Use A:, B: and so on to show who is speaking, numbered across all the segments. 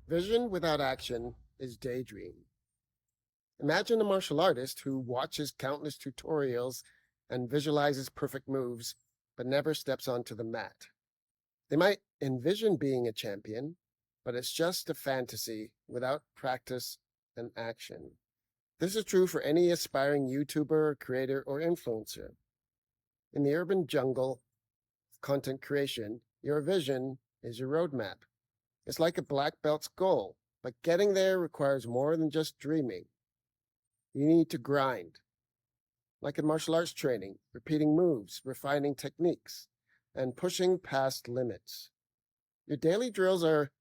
A: Vision without action is daydream. Imagine a martial artist who watches countless tutorials and visualizes perfect moves, but never steps onto the mat. They might envision being a champion, but it's just a fantasy without practice and action. This is true for any aspiring YouTuber, creator, or influencer. In the urban jungle of content creation, your vision is your roadmap. It's like a black belt's goal, but getting there requires more than just dreaming. You need to grind, like in martial arts training, repeating moves, refining techniques, and pushing past limits. Your daily drills are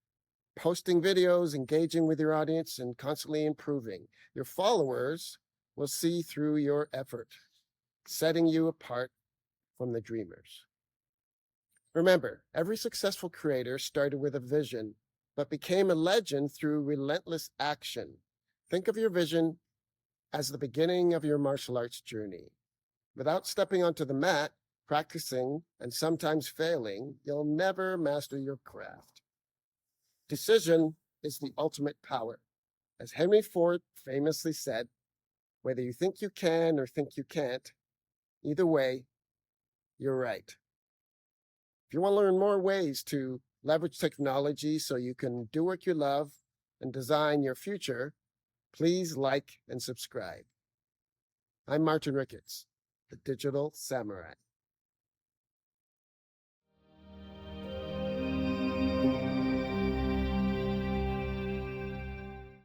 A: posting videos, engaging with your audience, and constantly improving. Your followers will see through your effort, setting you apart from the dreamers. Remember, every successful creator started with a vision, but became a legend through relentless action. Think of your vision as the beginning of your martial arts journey. Without stepping onto the mat, practicing, and sometimes failing, you'll never master your craft. Decision is the ultimate power. As Henry Ford famously said, whether you think you can or think you can't, either way, you're right. If you want to learn more ways to leverage technology so you can do what you love and design your future, please like and subscribe. I'm Martin Ricketts, the Digital Samurai.